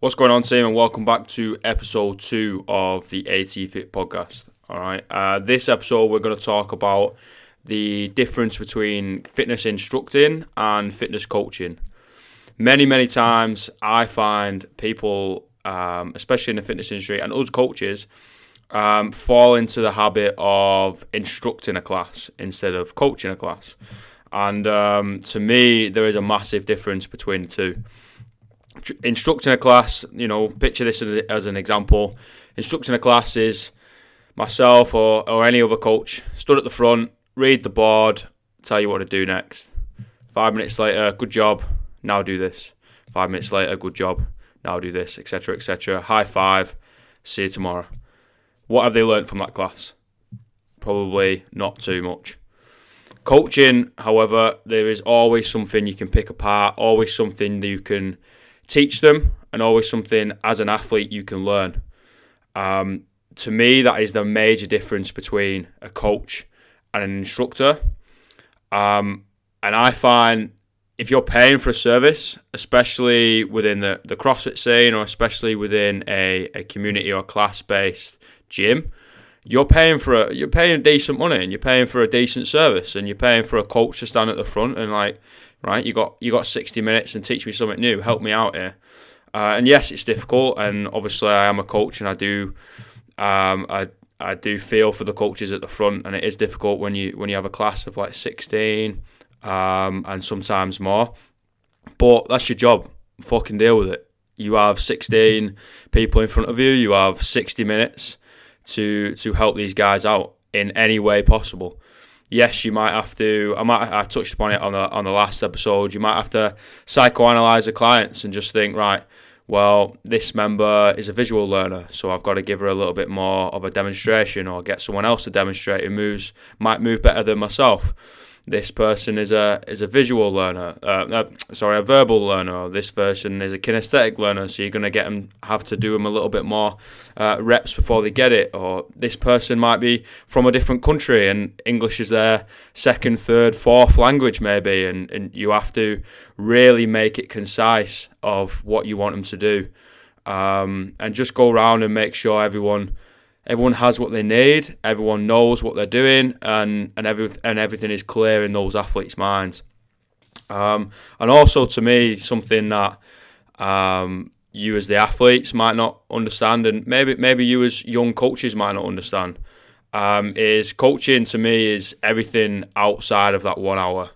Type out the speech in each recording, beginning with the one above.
What's going on, team, and welcome back to episode 2 of the AT Fit podcast. All right, this episode we're going to talk about the difference between fitness instructing and fitness coaching. Many times I find people, especially in the fitness industry and us coaches, fall into the habit of instructing a class instead of coaching a class. And to me, there is a massive difference between the two. Instructing a class, picture this as an example. Instructing a class is myself or any other coach stood at the front, read the board, tell you what to do next. 5 minutes later, good job, now do this. 5 minutes later, good job, now do this, etc., etc. High five, see you tomorrow. What have they learned from that class? Probably not too much. Coaching, however, there is always something you can pick apart, always something that you can teach them, and always something as an athlete you can learn. To me, that is the major difference between a coach and an instructor. And I find if you're paying for a service, especially within the CrossFit scene or especially within a community or class-based gym, you're paying decent money and you're paying for a decent service and you're paying for a coach to stand at the front and right, you got 60 minutes and teach me something new, help me out here. And yes, it's difficult, and obviously I am a coach and I do feel for the coaches at the front, and it is difficult when you have a class of like 16 and sometimes more. But that's your job. Fucking deal with it. You have 16 people in front of you. You have 60 minutes to help these guys out in any way possible. Yes, you might have to. I touched upon it on the last episode. You might have to psychoanalyze the clients and just think, right, well, this member is a visual learner, so I've got to give her a little bit more of a demonstration, or get someone else to demonstrate who might move better than myself. This person is a visual learner, a verbal learner. Or this person is a kinesthetic learner, so you're going to have to do them a little bit more reps before they get it. Or this person might be from a different country and English is their second, third, fourth language maybe, and you have to really make it concise of what you want them to do, and just go around and make sure everyone has what they need, everyone knows what they're doing, and everything is clear in those athletes' minds. And also, to me, something that you as the athletes might not understand, and maybe you as young coaches might not understand, is coaching to me is everything outside of that 1 hour.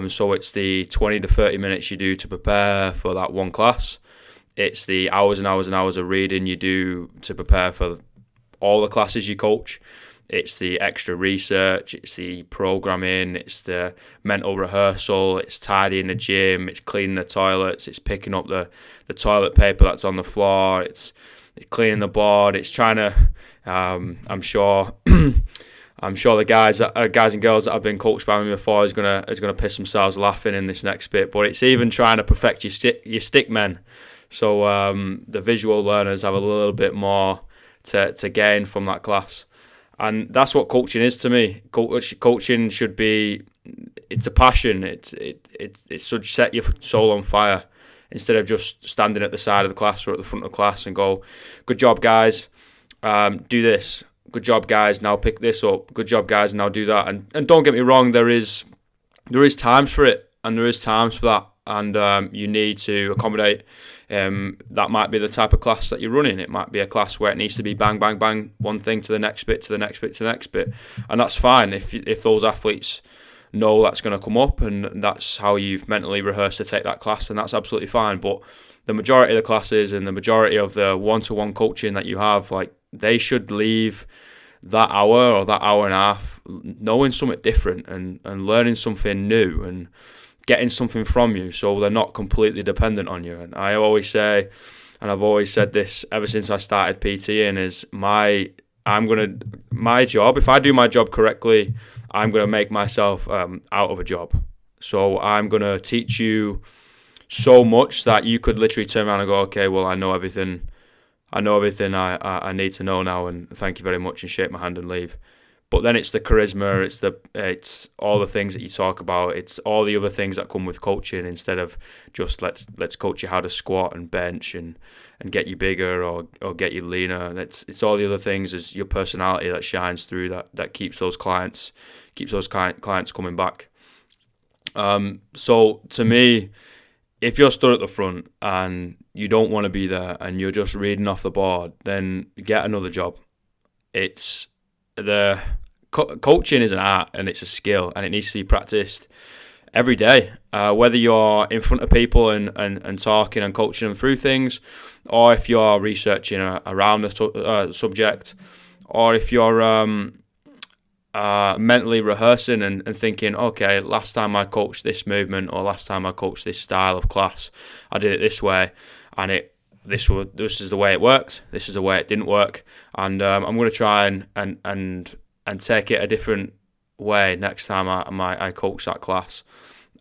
So it's the 20 to 30 minutes you do to prepare for that one class. It's the hours and hours and hours of reading you do to prepare for all the classes you coach. It's the extra research, it's the programming, it's the mental rehearsal, it's tidying the gym, it's cleaning the toilets, it's picking up the toilet paper that's on the floor, it's cleaning the board, it's trying to, I'm sure the guys and girls that have been coached by me before is gonna piss themselves laughing in this next bit, but it's even trying to perfect your stick men. So the visual learners have a little bit more to gain from that class, and that's what coaching is to me. Coaching should be, it's a passion. It should set your soul on fire instead of just standing at the side of the class or at the front of the class and go, good job guys, do this, good job guys, now pick this up, good job guys, now do that. And don't get me wrong, there is times for it and there is times for that, and you need to accommodate. That might be the type of class that you're running. It might be a class where it needs to be bang, bang, bang, one thing to the next bit, to the next bit, to the next bit. And that's fine if those athletes know that's going to come up and that's how you've mentally rehearsed to take that class, then that's absolutely fine. But the majority of the classes and the majority of the one-to-one coaching that you have, like, they should leave that hour or that hour and a half knowing something different and learning something new and getting something from you, so they're not completely dependent on you. And I always say, and I've always said this ever since I started PTing, is my job, if I do my job correctly, I'm gonna make myself out of a job. So I'm gonna teach you so much that you could literally turn around and go, okay, well, I know everything I need to know now, and thank you very much, and shake my hand and leave. But then it's the charisma, it's all the things that you talk about, it's all the other things that come with coaching, instead of just let's coach you how to squat and bench and get you bigger or get you leaner. It's all the other things, as your personality that shines through, that keeps those clients coming back. So to me, if you're stood at the front and you don't want to be there and you're just reading off the board, then get another job. It's the coaching is an art and it's a skill, and it needs to be practiced every day. Whether you're in front of people and talking and coaching them through things, or if you're researching around the subject, or if you're mentally rehearsing and thinking, okay, last time I coached this movement, or last time I coached this style of class, I did it this way, and this is the way it worked, this is the way it didn't work, and I'm going to try and take it a different way next time I coach that class.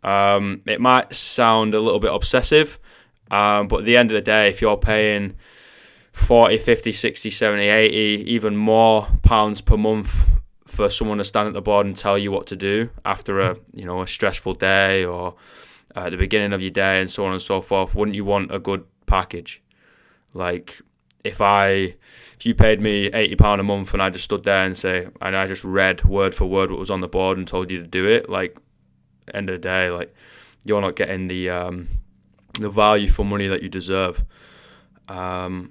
It might sound a little bit obsessive, but at the end of the day, if you're paying 40, 50, 60, 70, 80, even more pounds per month for someone to stand at the board and tell you what to do after a stressful day, or at the beginning of your day, and so on and so forth, wouldn't you want a good package? Like, if you paid me £80 a month and I just stood there and I just read word for word what was on the board and told you to do it, like, end of the day, like, you're not getting the value for money that you deserve. I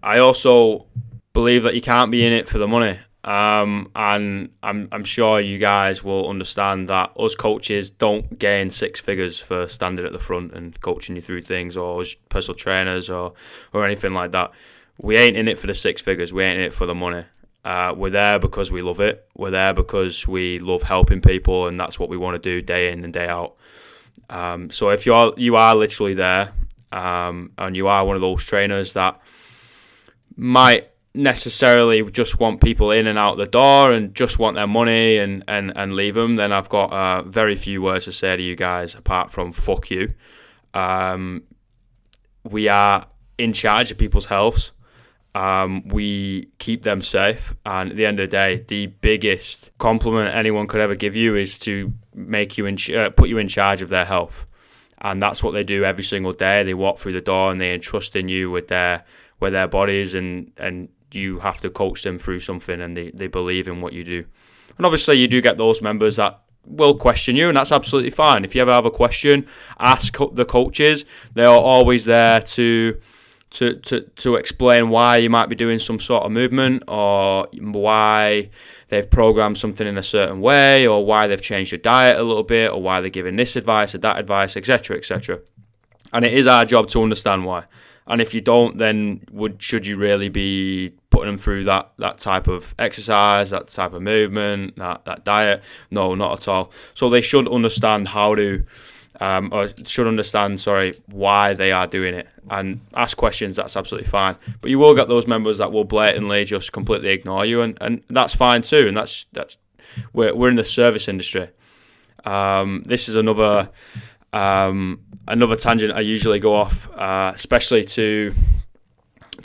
also believe that you can't be in it for the money. And I'm sure you guys will understand that us coaches don't gain six figures for standing at the front and coaching you through things, or as personal trainers or anything like that. We ain't in it for the six figures. We ain't in it for the money. We're there because we love it. We're there because we love helping people, and that's what we want to do day in and day out. So if you are literally there, and you are one of those trainers that might necessarily just want people in and out the door and just want their money and leave them, then I've got very few words to say to you guys apart from fuck you. We are in charge of people's health. We keep them safe, and at the end of the day, the biggest compliment anyone could ever give you is to make you put you in charge of their health, and that's what they do every single day. They walk through the door and they entrust in you with their bodies, and you have to coach them through something, and they believe in what you do. And obviously you do get those members that will question you, and that's absolutely fine. If you ever have a question, ask the coaches. They are always there to explain why you might be doing some sort of movement, or why they've programmed something in a certain way, or why they've changed your diet a little bit, or why they're giving this advice or that advice, etc., etc. And it is our job to understand why. And if you don't, then should you really be putting them through that type of exercise, that type of movement, that diet? No, not at all. So they should understand why they are doing it, and ask questions. That's absolutely fine. But you will get those members that will blatantly just completely ignore you, and that's fine too. And that's we're in the service industry. This is another tangent I usually go off, especially to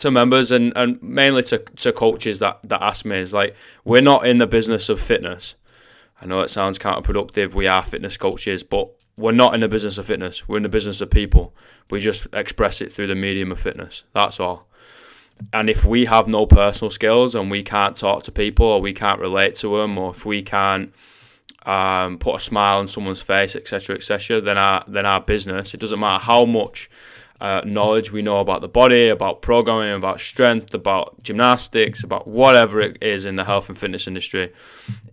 members and mainly to coaches that ask me, is like, we're not in the business of fitness. I know it sounds counterproductive. We are fitness coaches, but we're not in the business of fitness. We're in the business of people. We just express it through the medium of fitness. That's all. And if we have no personal skills and we can't talk to people, or we can't relate to them, or if we can't put a smile on someone's face, etc., etc., then our business, it doesn't matter how much knowledge we know about the body, about programming, about strength, about gymnastics, about whatever it is in the health and fitness industry,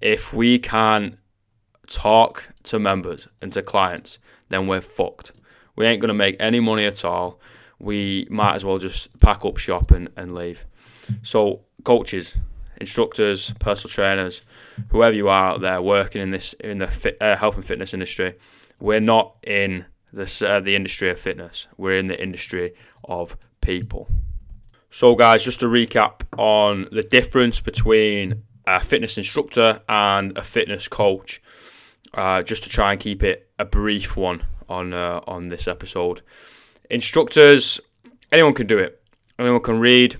if we can't talk to members and to clients, then we're fucked. We ain't going to make any money at all. We might as well just pack up shop and leave. So coaches, instructors, personal trainers, whoever you are out there working in the health and fitness industry, we're not in the industry of fitness. We're in the industry of people. So guys, just to recap on the difference between a fitness instructor and a fitness coach, just to try and keep it a brief one on this episode. Instructors, anyone can do it. Anyone can read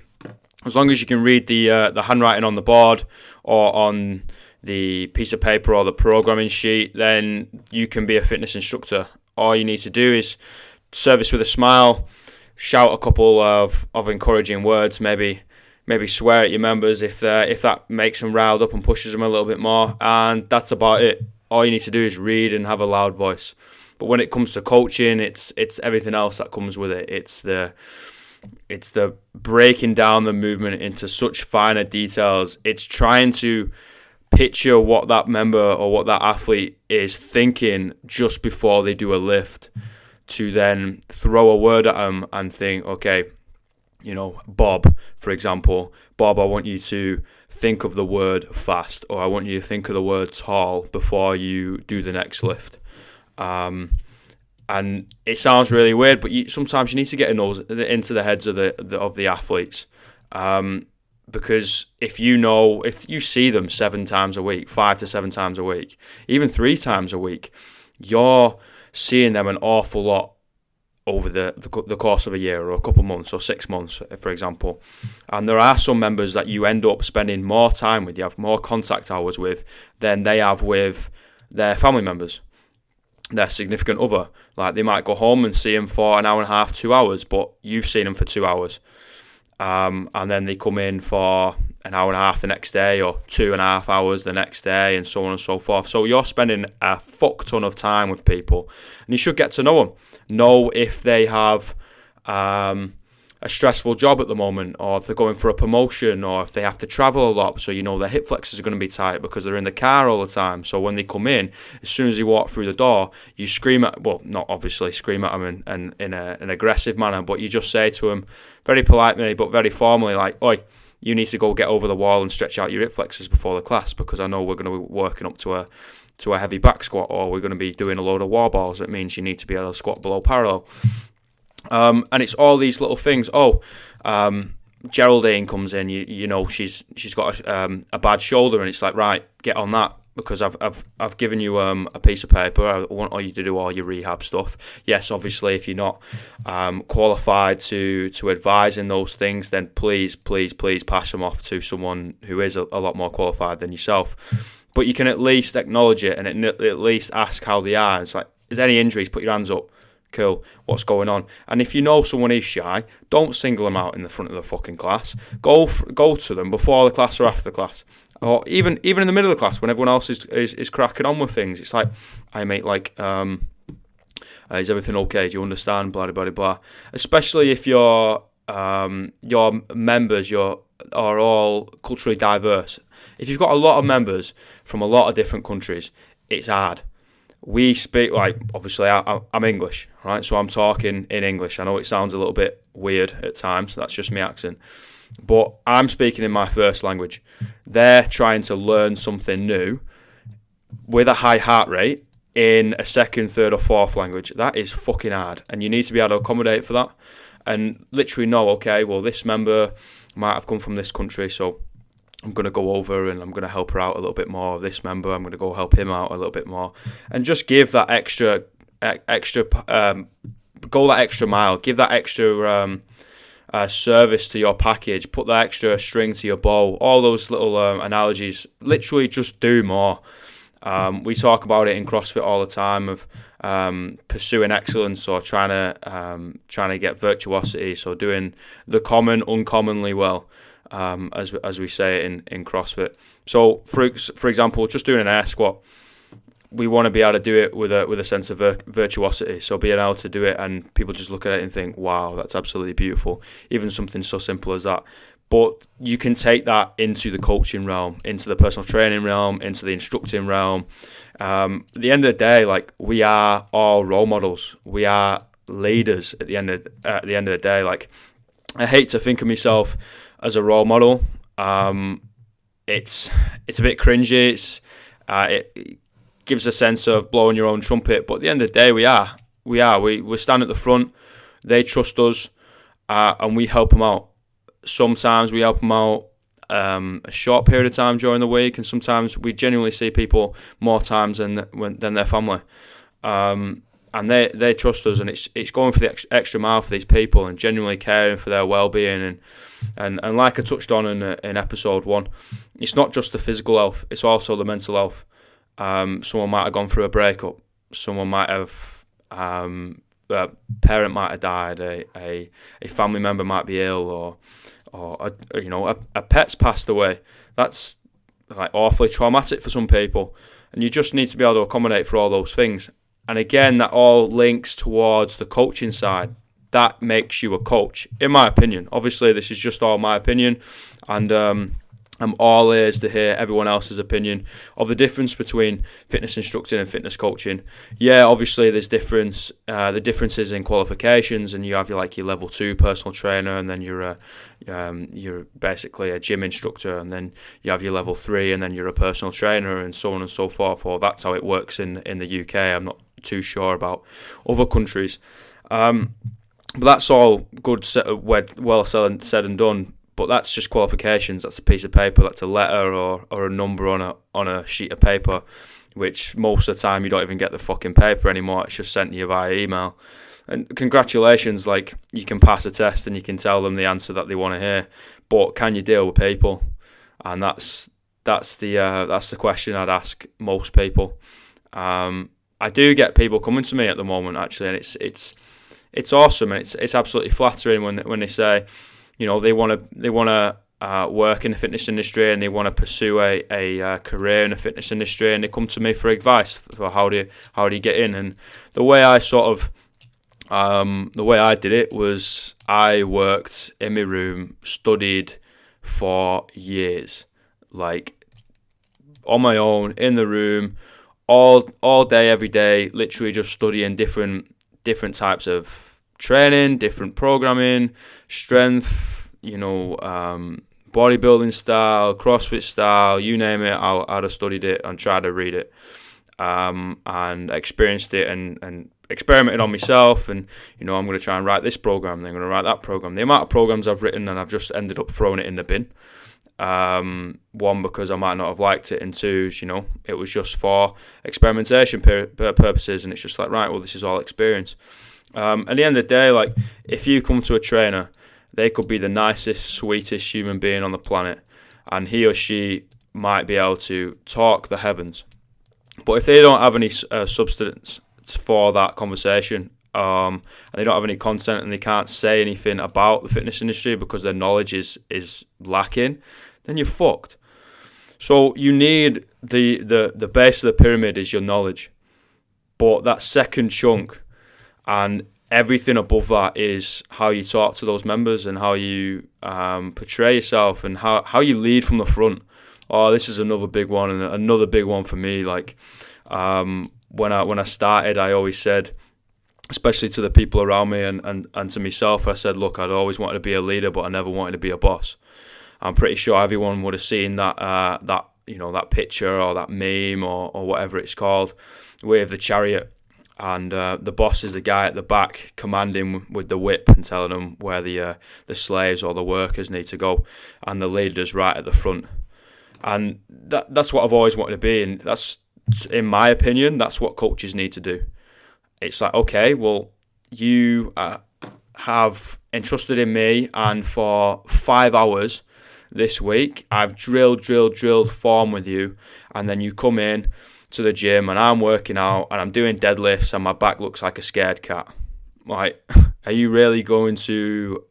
As long as you can read the handwriting on the board or on the piece of paper or the programming sheet, then you can be a fitness instructor. All you need to do is service with a smile, shout a couple of encouraging words, maybe swear at your members if that makes them riled up and pushes them a little bit more, and that's about it. All you need to do is read and have a loud voice. But when it comes to coaching, it's everything else that comes with it. It's the breaking down the movement into such finer details. It's trying to picture what that member or what that athlete is thinking just before they do a lift, to then throw a word at them and think, okay, Bob, for example, Bob, I want you to think of the word fast, or I want you to think of the word tall before you do the next lift. And it sounds really weird, but sometimes you need to get into the heads of the athletes, because if you see them 7 times a week, 5 to 7 times a week, even 3 times a week, you're seeing them an awful lot over the course of a year or a couple of months or 6 months, for example. And there are some members that you end up spending more time with, you have more contact hours with, than they have with their family members, their significant other. Like, they might go home and see them for an hour and a half, 2 hours, but you've seen them for 2 hours. And then they come in for an hour and a half the next day, or 2.5 hours the next day, and so on and so forth. So you're spending a fuck ton of time with people, and you should get to know them. Know if they have a stressful job at the moment, or if they're going for a promotion, or if they have to travel a lot, so their hip flexors are going to be tight because they're in the car all the time. So when they come in, as soon as they walk through the door, you scream at, well, not obviously scream at them in an aggressive manner, but you just say to them very politely but very formally, like, oi, you need to go get over the wall and stretch out your hip flexors before the class, because I know we're going to be working up to a heavy back squat, or we're going to be doing a load of wall balls. It means you need to be able to squat below parallel. And it's all these little things. Geraldine comes in, she's got a bad shoulder, and it's like, right, get on that, because I've given you a piece of paper. I want you to do all your rehab stuff. Yes, obviously, if you're not qualified to advise in those things, then please pass them off to someone who is a lot more qualified than yourself. But you can at least acknowledge it, and at least ask how they are. It's like, is there any injuries? Put your hands up. Cool. What's going on? And if you know someone is shy, don't single them out in the front of the fucking class. Go to them before the class or after the class, or even in the middle of the class when everyone else is cracking on with things. It's like, hey mate, like, is everything okay? Do you understand? Blah blah blah blah. Especially if your members are all culturally diverse. If you've got a lot of members from a lot of different countries, it's hard. We speak, like, obviously I'm English, right? So I'm talking in English. I know it sounds a little bit weird at times. That's just my accent. But I'm speaking in my first language. They're trying to learn something new with a high heart rate in a second, third or fourth language. That is fucking hard. And you need to be able to accommodate for that. And literally know, okay, well, this member might have come from this country, so I'm going to go over and I'm going to help her out a little bit more. This member, I'm going to go help him out a little bit more. And just give that extra go that extra mile. Give that extra service to your package. Put that extra string to your bow. All those little analogies. Literally just do more. We talk about it in CrossFit all the time of pursuing excellence, or trying to get virtuosity. So doing the common uncommonly well. As we say it in CrossFit. So for example, just doing an air squat, we want to be able to do it with a sense of virtuosity. So being able to do it and people just look at it and think, wow, that's absolutely beautiful. Even something so simple as that. But you can take that into the coaching realm, into the personal training realm, into the instructing realm. At the end of the day, like, we are all role models. We are leaders at the end of the day. Like, I hate to think of myself as a role model. It's a bit cringy. It gives a sense of blowing your own trumpet. But at the end of the day, we stand at the front. They trust us, and we help them out. Sometimes we help them out a short period of time during the week, and sometimes we genuinely see people more times than their family. And and they trust us, and it's going for the extra mile for these people and genuinely caring for their well-being, and like I touched on in episode 1, it's not just the physical health, it's also the mental health. Someone might have gone through a breakup, someone might have a parent might have died, a family member might be ill, or a pet's passed away. That's like awfully traumatic for some people, and you just need to be able to accommodate for all those things. And again, that all links towards the coaching side. That makes you a coach, in my opinion. Obviously, this is just all my opinion, and I'm all ears to hear everyone else's opinion of the difference between fitness instructing and fitness coaching. Yeah, obviously there's the differences in qualifications, and you have your level 2 personal trainer, and then you're basically a gym instructor, and then you have your level 3, and then you're a personal trainer, and so on and so forth. Or that's how it works in the UK. I'm not too sure about other countries, but that's all good, well said and done. But that's just qualifications. That's a piece of paper. That's a letter or a number on a sheet of paper, which most of the time you don't even get the fucking paper anymore. It's just sent to you via email. And congratulations, you can pass a test and you can tell them the answer that they want to hear. But can you deal with people? And that's the question I'd ask most people. I do get people coming to me at the moment, actually, and it's awesome, and it's absolutely flattering when they say, they want to work in the fitness industry, and they want to pursue a career in the fitness industry, and they come to me for advice for how do you get in. And the way I did it was I worked in my room, studied for years, on my own in the room, all day every day, literally just studying different types of training, different programming, strength, bodybuilding style, CrossFit style, you name it. I'd have studied it and tried to read it, and experienced it and experimented on myself. And I'm going to try and write this program, then I'm going to write that program. The amount of programs I've written, and I've just ended up throwing it in the bin. One, because I might not have liked it, and two, it was just for experimentation purposes, and it's just right, well, this is all experience. At the end of the day, if you come to a trainer, they could be the nicest, sweetest human being on the planet, and he or she might be able to talk the heavens. But if they don't have any substance for that conversation, and they don't have any content, and they can't say anything about the fitness industry because their knowledge is lacking, then you're fucked. So you need the base of the pyramid is your knowledge, but that second chunk and everything above that is how you talk to those members and how you portray yourself and how you lead from the front. Oh, this is another big one, and another big one for me. When I started, I always said, especially to the people around me and to myself, I said, look, I'd always wanted to be a leader, but I never wanted to be a boss. I'm pretty sure everyone would have seen that picture or that meme or whatever it's called, with the chariot, and the boss is the guy at the back commanding with the whip and telling them where the slaves or the workers need to go, and the leader's right at the front. And that's what I've always wanted to be, and that's, in my opinion, that's what coaches need to do. It's okay, well, you have entrusted in me, and for 5 hours this week, I've drilled form with you, and then you come in to the gym, and I'm working out, and I'm doing deadlifts, and my back looks like a scared cat. Are you really going to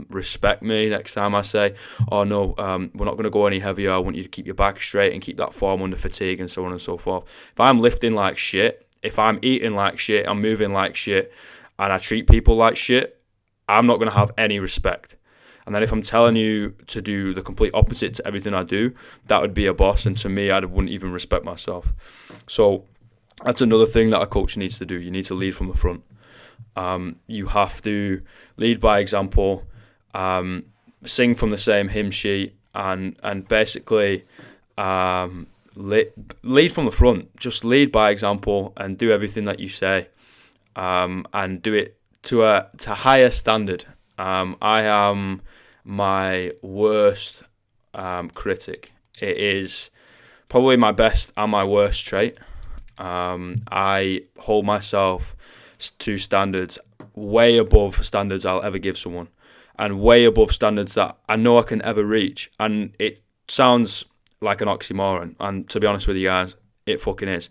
respect me next time I say, oh no, we're not going to go any heavier, I want you to keep your back straight and keep that form under fatigue, and so on and so forth. If I'm lifting like shit, if I'm eating like shit, I'm moving like shit, and I treat people like shit, I'm not going to have any respect. And then if I'm telling you to do the complete opposite to everything I do, that would be a boss, and to me, I wouldn't even respect myself. So that's another thing that a coach needs to do. You need to lead from the front. You have to lead by example, sing from the same hymn sheet, and basically lead from the front. Just lead by example and do everything that you say, and do it to a higher standard. I am my worst critic. It is probably my best and my worst trait. I hold myself to standards way above standards I'll ever give someone, and way above standards that I know I can ever reach. And it sounds like an oxymoron, and to be honest with you guys, it fucking is.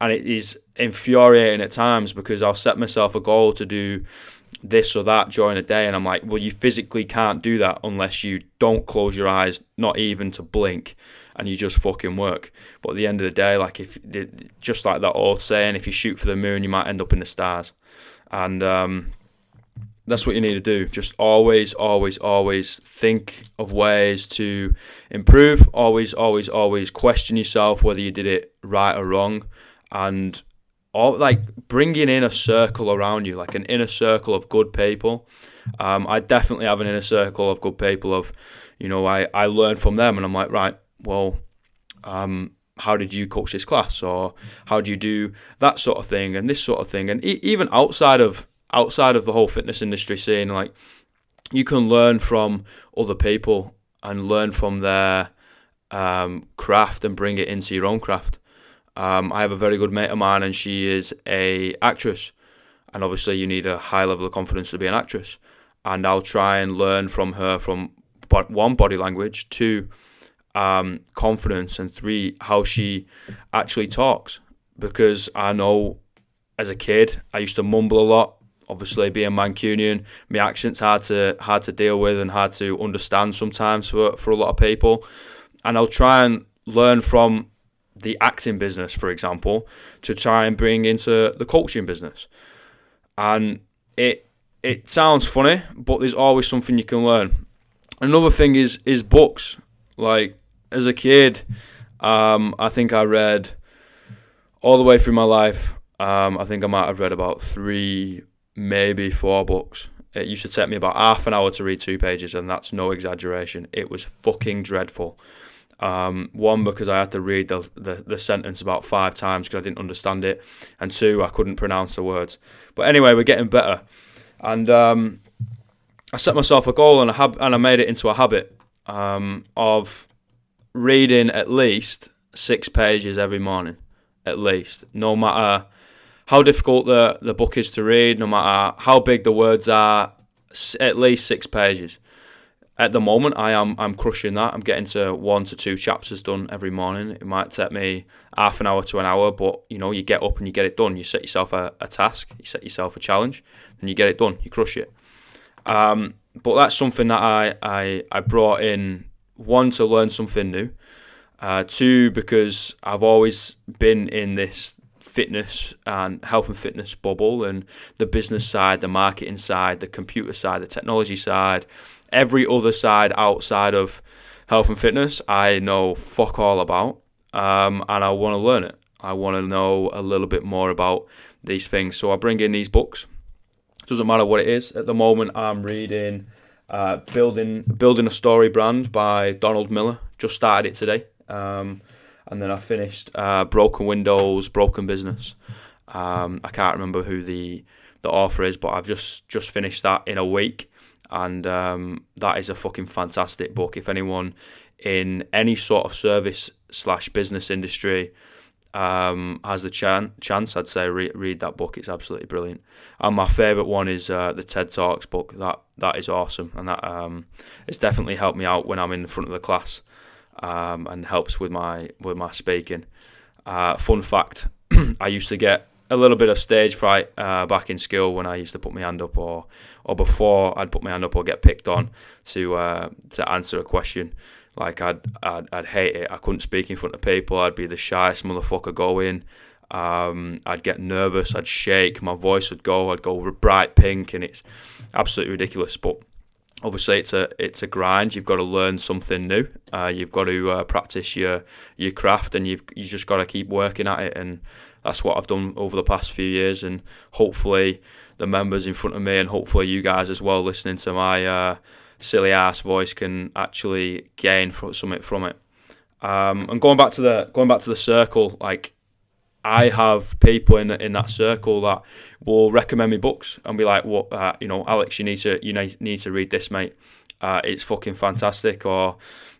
And it is infuriating at times, because I'll set myself a goal to do this or that during the day, and I'm like, well, you physically can't do that unless you don't close your eyes, not even to blink, and you just fucking work. But at the end of the day, like, if just like that old saying, if you shoot for the moon, you might end up in the stars. And that's what you need to do. Just always think of ways to improve. Always question yourself whether you did it right or wrong, and bringing in a circle around you, like an inner circle of good people. I definitely have an inner circle of good people. I learn from them, and I'm like, right, well, how did you coach this class, or how do you do that sort of thing, and this sort of thing, and even outside of the whole fitness industry scene, like, you can learn from other people and learn from their craft and bring it into your own craft. I have a very good mate of mine, and she is a actress, and obviously you need a high level of confidence to be an actress, and I'll try and learn from her, from 1, body language, 2, confidence, and 3, how she actually talks. Because I know as a kid I used to mumble a lot. Obviously, being Mancunian, my accent's hard to deal with and hard to understand sometimes for a lot of people. And I'll try and learn from the acting business, for example, to try and bring into the coaching business. And it sounds funny, but there's always something you can learn. Another thing is books. Like, as a kid, I think I read all the way through my life. I think I might have read about 3, maybe 4 books. It used to take me about half an hour to read 2 pages, and that's no exaggeration. It was fucking dreadful. 1, because I had to read the sentence about 5 times because I didn't understand it, and 2, I couldn't pronounce the words. But anyway, we're getting better, and I set myself a goal, and I made it into a habit of reading at least 6 pages every morning, at least, no matter how difficult the book is to read, no matter how big the words are, at least 6 pages. At the moment, I'm crushing that. I'm getting to 1 to 2 chapters done every morning. It might take me half an hour to an hour, but you get up and you get it done. You set yourself a task, you set yourself a challenge, and you get it done. You crush it. But that's something that I brought in, 1, to learn something new, 2, because I've always been in this fitness and health and fitness bubble, and the business side, the marketing side, the computer side, the technology side, every other side outside of health and fitness, I know fuck all about, and I want to learn it. I want to know a little bit more about these things. So I bring in these books. Doesn't matter what it is. At the moment, I'm reading Building a Story Brand by Donald Miller. Just started it today. And then I finished Broken Windows, Broken Business. I can't remember who the author is, but I've just finished that in a week. And that is a fucking fantastic book. If anyone in any sort of service/business industry has the chance, I'd say read that book. It's absolutely brilliant. And my favourite one is the TED Talks book. That is awesome, and that it's definitely helped me out when I'm in the front of the class, and helps with my speaking. Fun fact: I used to get a little bit of stage fright back in school when I used to put my hand up, or before I'd put my hand up or get picked on to answer a question. Like I'd hate it. I couldn't speak in front of people. I'd be the shyest motherfucker going. I'd get nervous. I'd shake. My voice would go. I'd go bright pink, and it's absolutely ridiculous. But obviously, it's a grind. You've got to learn something new. You've got to practice your craft, and you just got to keep working at it. And that's what I've done over the past few years. And hopefully, the members in front of me, and hopefully you guys as well, listening to my silly ass voice, can actually gain something from it. And going back to the circle, like, I have people in that circle that will recommend me books and be like, "What, Alex, you need to read this, mate. it's fucking fantastic. Or,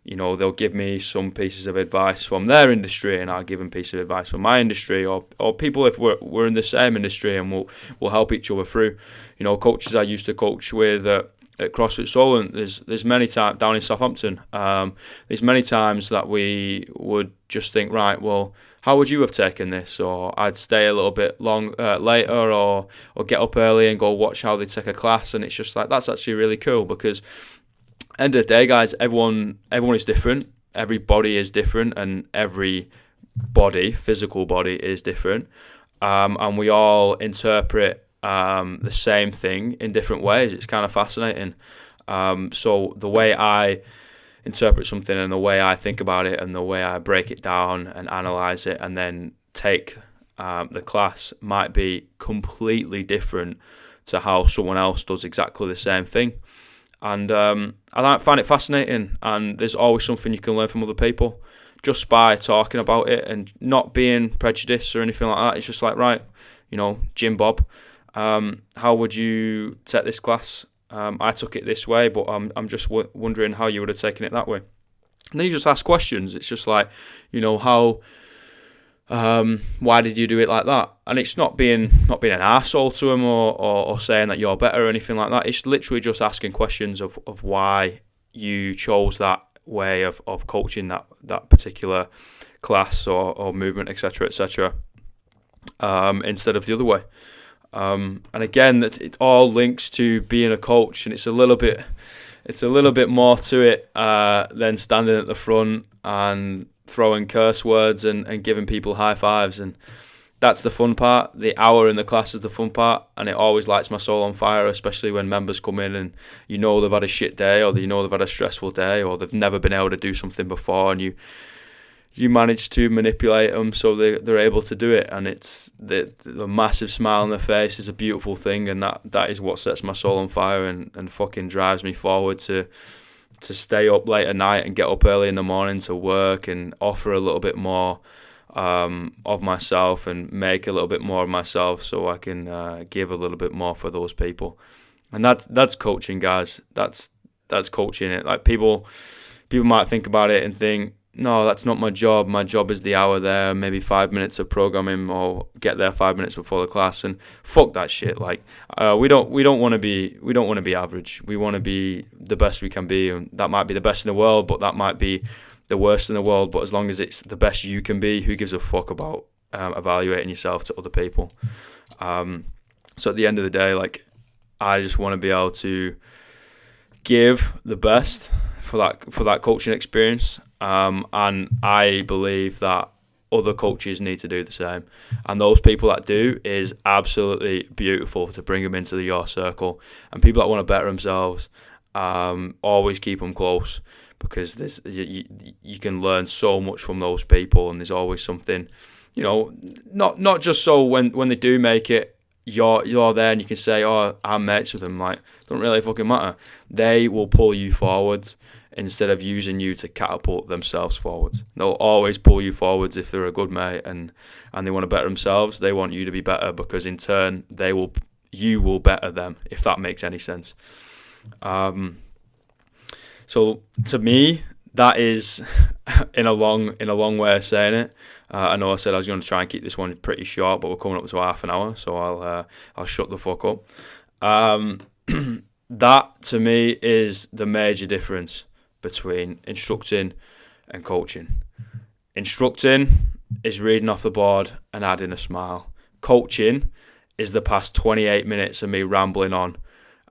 they'll give me some pieces of advice from their industry, and I'll give them pieces of advice from my industry, or people if we're in the same industry, and we'll help each other through. Coaches I used to coach with at CrossFit Solent, there's many times down in Southampton. There's many times that we would just think, right, well, how would you have taken this? Or I'd stay a little bit later, or get up early and go watch how they take a class. And it's just like, that's actually really cool, because end of the day, guys, everyone is different. Every body is different, and every physical body is different. And we all interpret the same thing in different ways. It's kind of fascinating. So the way I interpret something, and the way I think about it, and the way I break it down and analyze it, and then take the class might be completely different to how someone else does exactly the same thing. And I find it fascinating, and there's always something you can learn from other people just by talking about it and not being prejudiced or anything like that. It's just like, right, Jim Bob, how would you take this class? I took it this way, but I'm just wondering how you would have taken it that way. And then you just ask questions. It's just like, how, why did you do it like that? And it's not being an arsehole to them, or saying that you're better or anything like that. It's literally just asking questions of why you chose that way of coaching that particular class or movement, etc., etc., instead of the other way. And again, that it all links to being a coach, and it's a little bit more to it than standing at the front and throwing curse words and giving people high fives. And that's the fun part. The hour in the class is the fun part, and it always lights my soul on fire, especially when members come in and they've had a shit day, or they've had a stressful day, or they've never been able to do something before, and you manage to manipulate them so they're able to do it, and it's the massive smile on their face is a beautiful thing, and that is what sets my soul on fire and fucking drives me forward to stay up late at night and get up early in the morning to work and offer a little bit more of myself and make a little bit more of myself, so I can give a little bit more for those people. And that's coaching, guys. That's coaching it. Like people might think about it and think, no, that's not my job. My job is the hour there, maybe 5 minutes of programming, or get there 5 minutes before the class. And fuck that shit. Like we don't want to be average. We want to be the best we can be, and that might be the best in the world, but that might be the worst in the world. But as long as it's the best you can be, who gives a fuck about evaluating yourself to other people? So at the end of the day, like, I just want to be able to give the best for that coaching experience. And I believe that other coaches need to do the same. And those people that do is absolutely beautiful to bring them into your circle. And people that want to better themselves, always keep them close, because you can learn so much from those people. And there's always something, not just so when they do make it, you're there and you can say, oh, I'm mates with them. Like, don't really fucking matter. They will pull you forwards instead of using you to catapult themselves forwards. They'll always pull you forwards if they're a good mate and they want to better themselves. They want you to be better, because in turn you will better them, if that makes any sense. So to me, that is in a long way of saying it. I know I said I was going to try and keep this one pretty short, but we're coming up to half an hour, so I'll shut the fuck up. That to me is the major difference between instructing and coaching. Instructing is reading off the board and adding a smile. Coaching is the past 28 minutes of me rambling on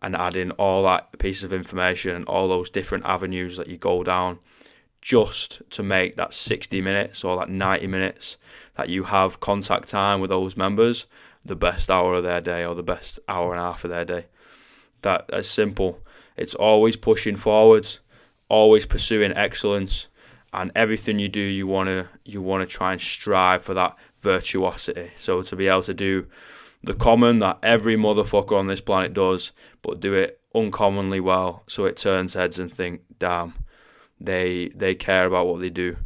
and adding all that piece of information and all those different avenues that you go down, just to make that 60 minutes or that 90 minutes that you have contact time with those members the best hour of their day, or the best hour and a half of their day. That's simple. It's always pushing forwards, always pursuing excellence, and everything you do, you want to try and strive for that virtuosity. So to be able to do the common that every motherfucker on this planet does, but do it uncommonly well, so it turns heads and think, damn, they care about what they do.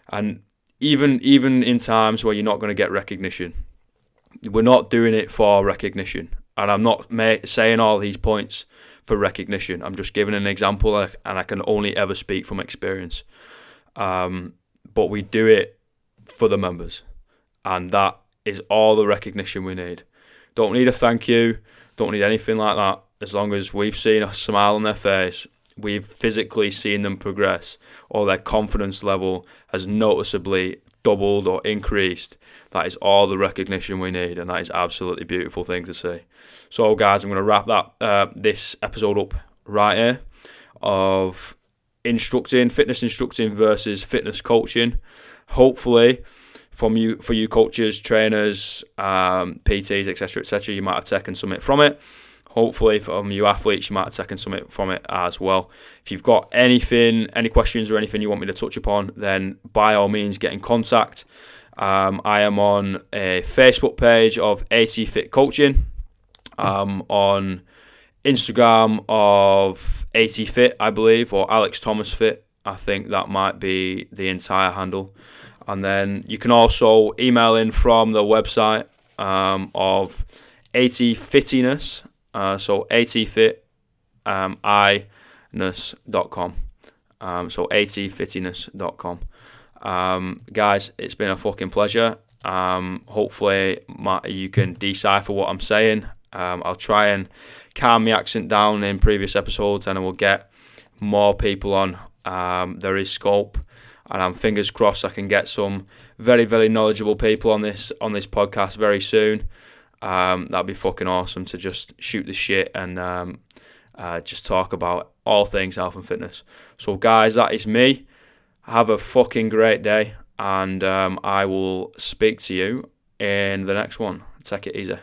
And even in times where you're not going to get recognition, we're not doing it for recognition. And I'm not saying all these points for recognition. I'm just giving an example, and I can only ever speak from experience. But we do it for the members, and that is all the recognition we need. Don't need a thank you, don't need anything like that. As long as we've seen a smile on their face, we've physically seen them progress, or their confidence level has noticeably doubled or increased, that is all the recognition we need, and that is absolutely beautiful thing to see. So guys, I'm going to wrap this episode up right here of fitness instructing versus fitness coaching. Hopefully for you coaches, trainers, PTs, etc., you might have taken something from it. Hopefully from you athletes, you might have taken something from it as well. If you've got any questions or anything you want me to touch upon, then by all means get in contact. I am on a Facebook page of AT Fit Coaching, on Instagram of AT Fit, I believe, or Alex Thomas Fit. I think that might be the entire handle. And then you can also email in from the website of AT Fittiness. So atfit.com. So atfittiness.com. Guys, it's been a fucking pleasure. Hopefully you can decipher what I'm saying. I'll try and calm the accent down in previous episodes, and I will get more people on. There is scope, and I'm fingers crossed I can get some very, very knowledgeable people on this podcast very soon. That'd be fucking awesome to just shoot the shit and just talk about all things health and fitness. So guys, that is me. Have a fucking great day, and I will speak to you in the next one. Take it easy.